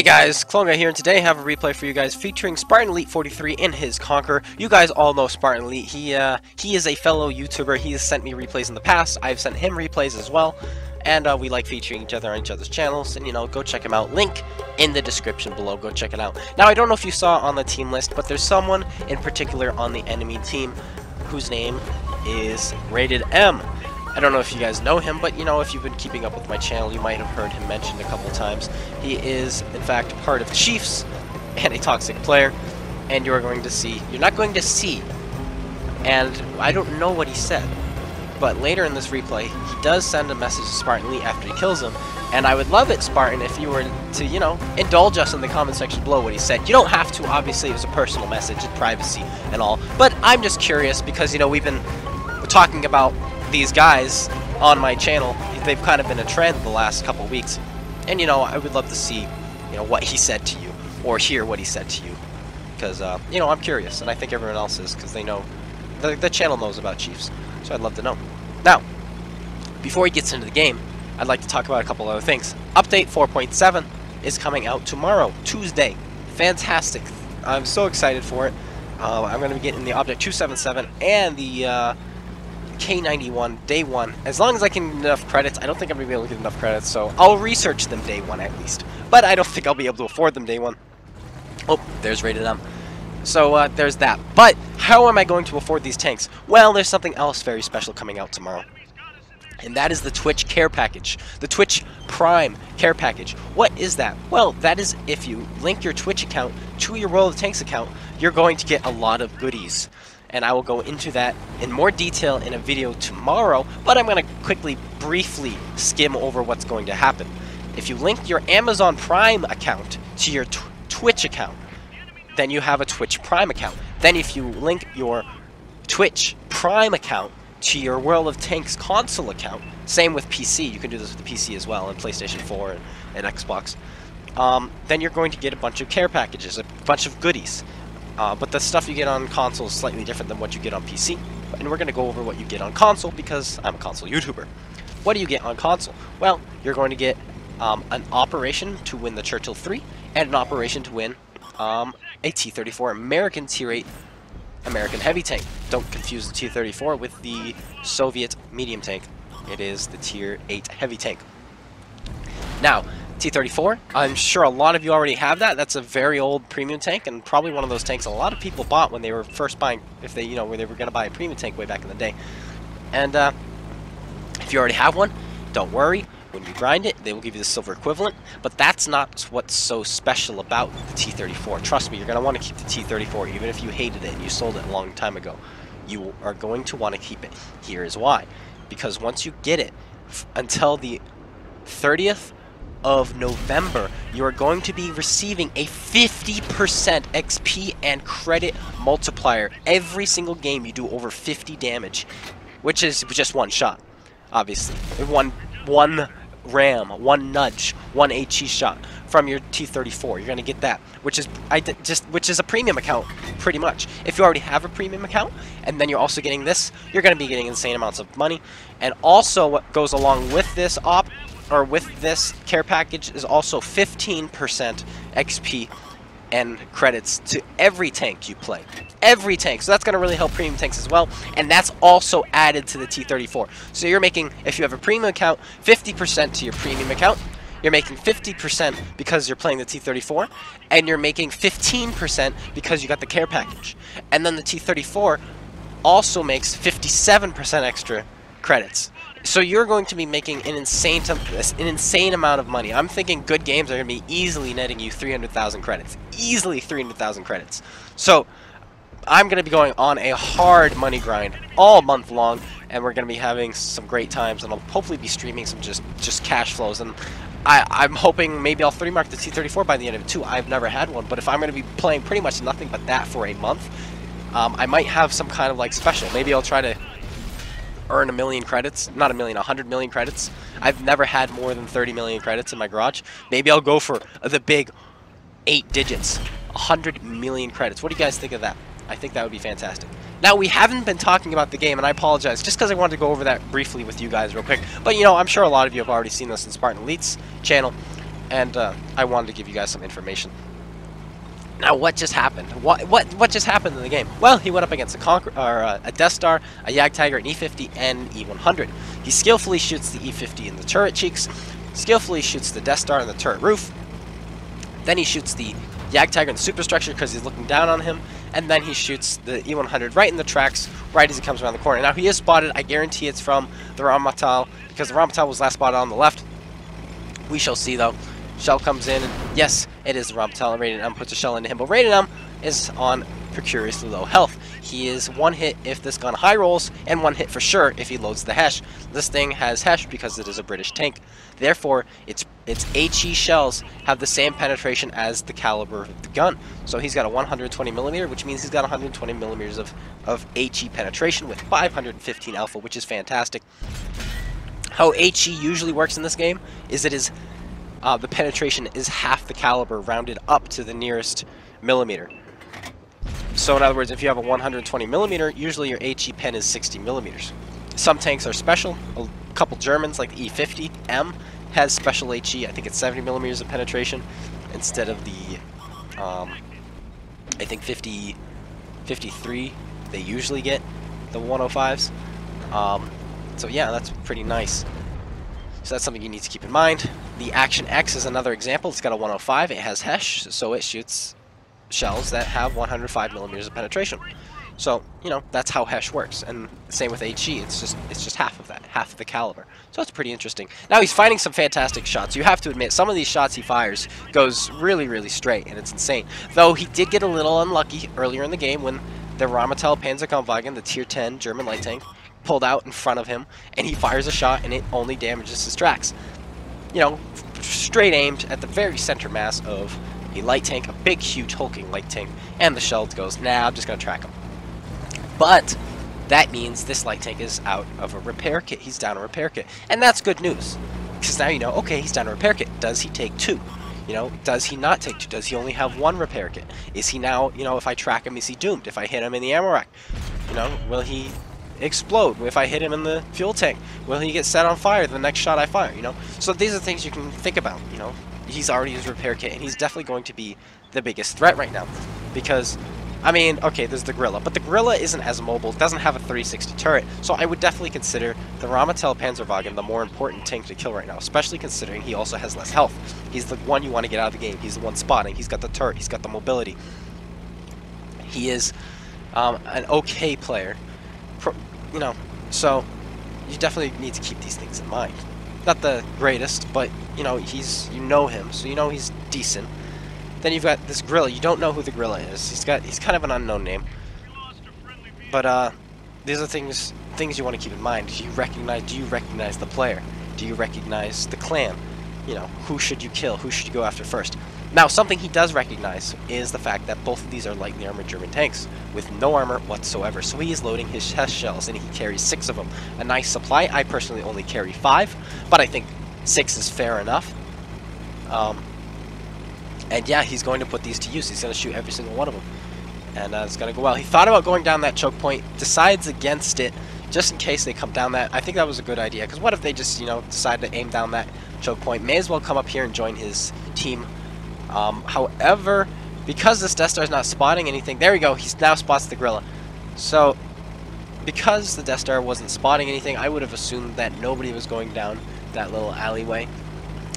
Hey guys, Clone Guy here, and today I have a replay for you guys featuring Spartan Elite43 and his Conqueror. You guys all know Spartan Elite. He is a fellow YouTuber. He has sent me replays in the past. I've sent him replays as well, and we like featuring each other on each other's channels. And go check him out. Link in the description below. Go check it out. Now, I don't know if you saw on the team list, but there's someone in particular on the enemy team whose name is Rated M. I don't know if you guys know him, but if you've been keeping up with my channel, you might have heard him mentioned a couple times. He is, in fact, part of Chiefs and a toxic player, and you're not going to see, and I don't know what he said, but later in this replay, he does send a message to Spartan Elite after he kills him, and I would love it, Spartan, if you were to, indulge us in the comment section below what he said. You don't have to, obviously, it was a personal message, it's privacy and all, but I'm just curious because, we've been talking about these guys on my channel. They've kind of been a trend the last couple weeks, and I would love to see what he said to you or hear what he said to you, because I'm curious, and I think everyone else is, because they know the channel knows about Chiefs, so I'd love to know. Now, before he gets into the game, I'd like to talk about a couple other things. Update 4.7 is coming out tomorrow, Tuesday. Fantastic! I'm so excited for it. I'm going to be getting the Object 277 and the K91 day one. As long as I can get enough credits. I don't think I'm going to be able to get enough credits, so I'll research them day one at least. But I don't think I'll be able to afford them day one. Oh, there's Rated M. So there's that. But how am I going to afford these tanks? Well, there's something else very special coming out tomorrow. And that is the Twitch Care Package. The Twitch Prime Care Package. What is that? Well, that is if you link your Twitch account to your World of Tanks account, you're going to get a lot of goodies. And I will go into that in more detail in a video tomorrow, but I'm going to briefly skim over what's going to happen. If you link your Amazon Prime account to your Twitch account, then you have a Twitch Prime account. Then if you link your Twitch Prime account to your World of Tanks console account, same with PC, you can do this with the PC as well, and PlayStation 4 and Xbox, then you're going to get a bunch of care packages, a bunch of goodies. But the stuff you get on console is slightly different than what you get on PC. And we're going to go over what you get on console because I'm a console YouTuber. What do you get on console? Well, you're going to get an operation to win the Churchill 3 and an operation to win a T-34 American Tier 8 American heavy tank. Don't confuse the T-34 with the Soviet medium tank. It is the Tier 8 heavy tank. Now, T-34, I'm sure a lot of you already have that. That's a very old premium tank, and probably one of those tanks a lot of people bought when they were first buying, if they, where they were going to buy a premium tank way back in the day. And if you already have one, don't worry. When you grind it, they will give you the silver equivalent, but that's not what's so special about the T-34. Trust me, you're going to want to keep the T-34, even if you hated it and you sold it a long time ago. You are going to want to keep it. Here is why. Because once you get it, until the 30th of November, you are going to be receiving a 50% XP and credit multiplier every single game you do over 50 damage, which is just one shot, obviously. One ram, one nudge, one HE shot from your T-34. You're going to get that, which is a premium account, pretty much. If you already have a premium account, and then you're also getting this, you're going to be getting insane amounts of money. And also, what goes along with this with this care package is also 15% XP and credits to every tank you play. Every tank. So that's going to really help premium tanks as well. And that's also added to the T-34. So you're making, if you have a premium account, 50% to your premium account. You're making 50% because you're playing the T-34. And you're making 15% because you got the care package. And then the T-34 also makes 57% extra credits. So you're going to be making an insane amount of money. I'm thinking good games are going to be easily netting you 300,000 credits. Easily 300,000 credits. So I'm going to be going on a hard money grind all month long, and we're going to be having some great times, and I'll hopefully be streaming some just cash flows. And I'm hoping maybe I'll 3-mark the T-34 by the end of it too. I've never had one, but if I'm going to be playing pretty much nothing but that for a month, I might have some kind of like special. Maybe I'll try to earn 1 million credits, not 1 million, 100 million credits. I've never had more than 30 million credits in my garage. Maybe I'll go for the big 8 digits, 100 million credits. What do you guys think of that? I think that would be fantastic. Now, we haven't been talking about the game, and I apologize, just because I wanted to go over that briefly with you guys real quick. But, I'm sure a lot of you have already seen this in Spartan Elite's channel. and I wanted to give you guys some information. Now, what just happened? What just happened in the game? Well, he went up against a Conqueror, or a Death Star, a Jagdtiger, an E50, and an E100. He skillfully shoots the E50 in the turret cheeks, skillfully shoots the Death Star in the turret roof, then he shoots the Jagdtiger in the superstructure because he's looking down on him, and then he shoots the E100 right in the tracks, right as he comes around the corner. Now, he is spotted. I guarantee it's from the Rheinmetall, because the Rheinmetall was last spotted on the left. We shall see, though. Shell comes in, and yes, it is the Rheinmetall, and Raiden M puts a shell into him, but Raiden M is on precariously low health. He is one hit if this gun high rolls, and one hit for sure if he loads the Hesh. This thing has Hesh because it is a British tank. Therefore, its HE shells have the same penetration as the caliber of the gun. So he's got a 120mm, which means he's got 120mm of HE penetration with 515 alpha, which is fantastic. How HE usually works in this game is it is the penetration is half the caliber rounded up to the nearest millimeter. So in other words, if you have a 120mm, usually your HE pen is 60mm. Some tanks are special. A couple Germans, like the E50M, has special HE. I think it's 70mm of penetration instead of the, I think 53 they usually get, the 105s. So yeah, that's pretty nice. So that's something you need to keep in mind. The Action X is another example. It's got a 105. It has Hesh, so it shoots shells that have 105mm of penetration. So, you know, that's how Hesh works. And same with HE. It's just half of that, half of the caliber. So it's pretty interesting. Now he's finding some fantastic shots. You have to admit, some of these shots he fires goes really, really straight, and it's insane. Though he did get a little unlucky earlier in the game when the Rheinmetall Panzerkampfwagen, the Tier 10 German light tank, pulled out in front of him, and he fires a shot, and it only damages his tracks. You know, straight aimed at the very center mass of a light tank, a big, huge, hulking light tank, and the shell goes, nah, I'm just going to track him. But that means this light tank is out of a repair kit. He's down a repair kit, and that's good news, because now you know, okay, he's down a repair kit. Does he take 2? You know, does he not take 2? Does he only have 1 repair kit? Is he now, you know, if I track him, is he doomed? If I hit him in the ammo rack, you know, will he explode? If I hit him in the fuel tank, will he get set on fire the next shot I fire, you know? So these are things you can think about, you know? He's already his repair kit, and he's definitely going to be the biggest threat right now, because, I mean, okay, there's the Gorilla, but the Gorilla isn't as mobile, doesn't have a 360 turret, so I would definitely consider the Rheinmetall Panzerwagen the more important tank to kill right now, especially considering he also has less health. He's the one you want to get out of the game. He's the one spotting. He's got the turret. He's got the mobility. He is an okay player. You know, so you definitely need to keep these things in mind. Not the greatest, but you know, you know him, so you know he's decent. Then you've got this Gorilla. You don't know who the Gorilla is. He's kind of an unknown name. But these are things you want to keep in mind. Do you recognize the player? Do you recognize the clan? You know, who should you kill? Who should you go after first? Now, something he does recognize is the fact that both of these are lightly armored German tanks with no armor whatsoever. So he is loading his Hesh shells, and he carries 6 of them. A nice supply. I personally only carry 5, but I think 6 is fair enough. And yeah, he's going to put these to use. He's going to shoot every single one of them, and it's going to go well. He thought about going down that choke point, decides against it, just in case they come down that. I think that was a good idea, because what if they just, you know, decide to aim down that choke point? May as well come up here and join his team. However, because this Death Star is not spotting anything, there we go, he now spots the Gorilla. So, because the Death Star wasn't spotting anything, I would have assumed that nobody was going down that little alleyway.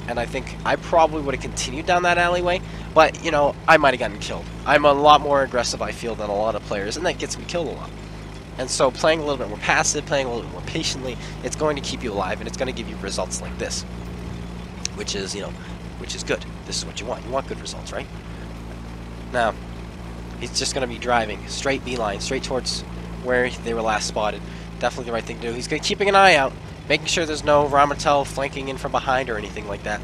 And I think I probably would have continued down that alleyway, but, you know, I might have gotten killed. I'm a lot more aggressive, I feel, than a lot of players, and that gets me killed a lot. And so playing a little bit more passive, playing a little bit more patiently, it's going to keep you alive, and it's going to give you results like this. Which is, you know, which is good. This is what you want. You want good results, right? Now, he's just going to be driving straight beeline, straight towards where they were last spotted. Definitely the right thing to do. He's keeping an eye out, making sure there's no Rheinmetall flanking in from behind or anything like that.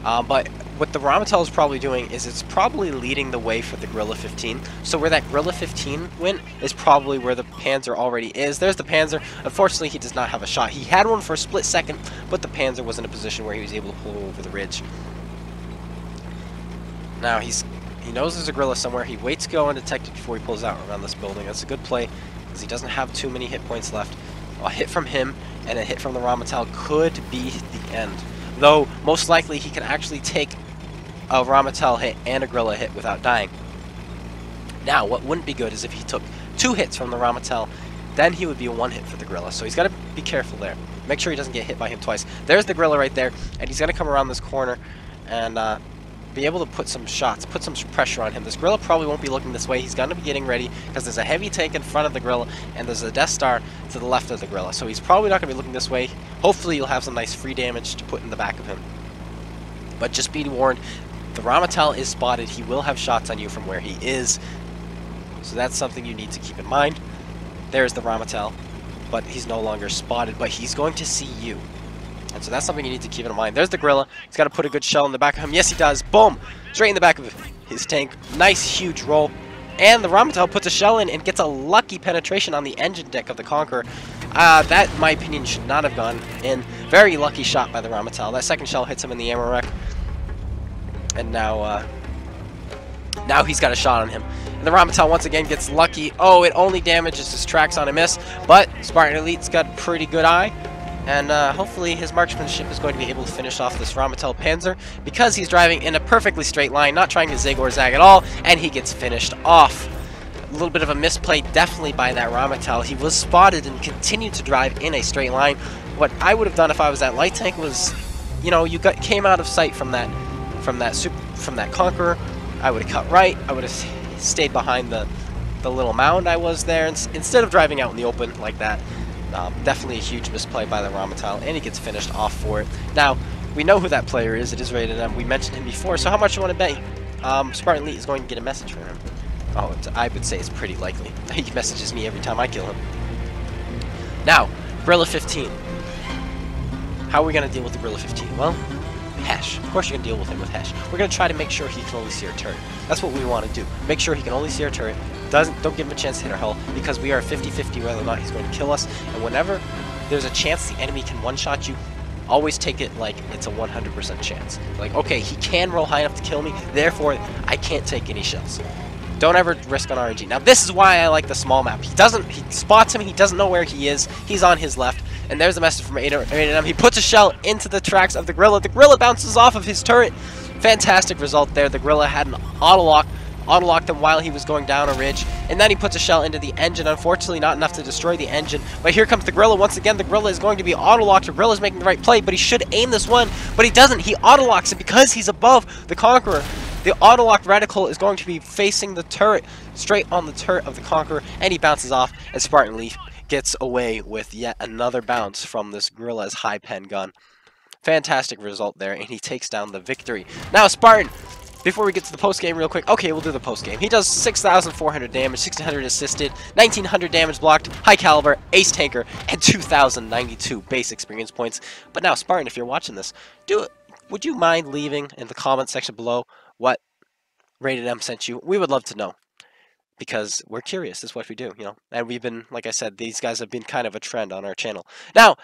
But what the Rheinmetall is probably doing is it's probably leading the way for the Gorilla 15. So where that Gorilla 15 went is probably where the Panzer already is. There's the Panzer. Unfortunately, he does not have a shot. He had one for a split second, but the Panzer was in a position where he was able to pull over the ridge. Now he knows there's a Gorilla somewhere. He waits to go undetected before he pulls out around this building. That's a good play, because he doesn't have too many hit points left. A hit from him and a hit from the Rheinmetall could be the end. Though, most likely, he can actually take a Ramatel hit and a Gorilla hit without dying. Now, what wouldn't be good is if he took 2 hits from the Ramatel, then he would be a 1 hit for the Gorilla. So he's got to be careful there. Make sure he doesn't get hit by him twice. There's the Gorilla right there, and he's going to come around this corner and be able to put some shots, put some pressure on him. This Gorilla probably won't be looking this way. He's going to be getting ready because there's a heavy tank in front of the Gorilla and there's a Death Star to the left of the Gorilla. So he's probably not going to be looking this way. Hopefully you'll have some nice free damage to put in the back of him. But just be warned, the Ramatel is spotted. He will have shots on you from where he is. So that's something you need to keep in mind. There's the Ramatel, but he's no longer spotted, but he's going to see you. And so that's something you need to keep in mind. There's the Gorilla. He's got to put a good shell in the back of him. Yes, he does. Boom! Straight in the back of his tank. Nice, huge roll. And the Ramatel puts a shell in and gets a lucky penetration on the engine deck of the Conqueror. That, in my opinion, should not have gone in. Very lucky shot by the Ramatel. That second shell hits him in the ammo rack. And now he's got a shot on him. And the Ramatel once again gets lucky. Oh, it only damages his tracks on a miss. But Spartan Elite's got a pretty good eye. And hopefully his marksmanship is going to be able to finish off this Ramatel Panzer because he's driving in a perfectly straight line, not trying to zig or zag at all, and he gets finished off. A little bit of a misplay definitely by that Ramatel. He was spotted and continued to drive in a straight line. What I would have done if I was that light tank was, you know, came out of sight from that Conqueror. I would have cut right. I would have stayed behind the little mound I was there instead of driving out in the open like that. Definitely a huge misplay by the Ramatel, and he gets finished off for it. Now, we know who that player is. It is rated M. We mentioned him before, so how much you want to bet Spartan Elite is going to get a message from him? Oh, I would say it's pretty likely. He messages me every time I kill him. Now, Gorilla 15. How are we going to deal with the Gorilla 15? Well, Hesh. Of course you're going to deal with him with Hesh. We're going to try to make sure he can only see our turret. That's what we want to do. Make sure he can only see our turret. Don't give him a chance to hit our hull, because we are 50-50 whether or not he's going to kill us. And whenever there's a chance the enemy can one-shot you, always take it like it's a 100% chance. Like, okay, he can roll high enough to kill me, therefore I can't take any shells. Don't ever risk on RNG. Now this is why I like the small map. He spots him, he doesn't know where he is, he's on his left. And there's a message from GotADingy. He puts a shell into the tracks of the Gorilla. The Gorilla bounces off of his turret. Fantastic result there. The Gorilla had an auto-locked him while he was going down a ridge. And then he puts a shell into the engine. Unfortunately, not enough to destroy the engine. But here comes the Gorilla. Once again, the Gorilla is going to be auto-locked. The Gorilla is making the right play, but he should aim this one. But he doesn't. He auto-locks it because he's above the Conqueror. The auto-locked reticle is going to be facing the turret, straight on the turret of the Conqueror. And he bounces off, and Spartan Elite gets away with yet another bounce from this Gorilla's high pen gun. Fantastic result there, and he takes down the victory. Now, Spartan, before we get to the post-game real quick, okay, we'll do the post-game. He does 6,400 damage, 1,600 assisted, 1,900 damage blocked, high caliber, ace tanker, and 2,092 base experience points. But now, Spartan, if you're watching this, would you mind leaving in the comment section below what Rated M sent you? We would love to know, because we're curious. This is what we do, you know. And we've been, like I said, these guys have been kind of a trend on our channel. Now,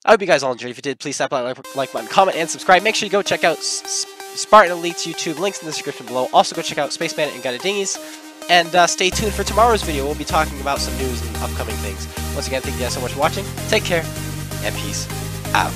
I hope you guys all enjoyed. If you did, please slap that like button, comment, and subscribe. Make sure you go check out Spartan Elite's YouTube. Links in the description below. Also, go check out Space Bandit and GotADingy's. And stay tuned for tomorrow's video. We'll be talking about some news and upcoming things. Once again, thank you guys so much for watching. Take care, and peace out.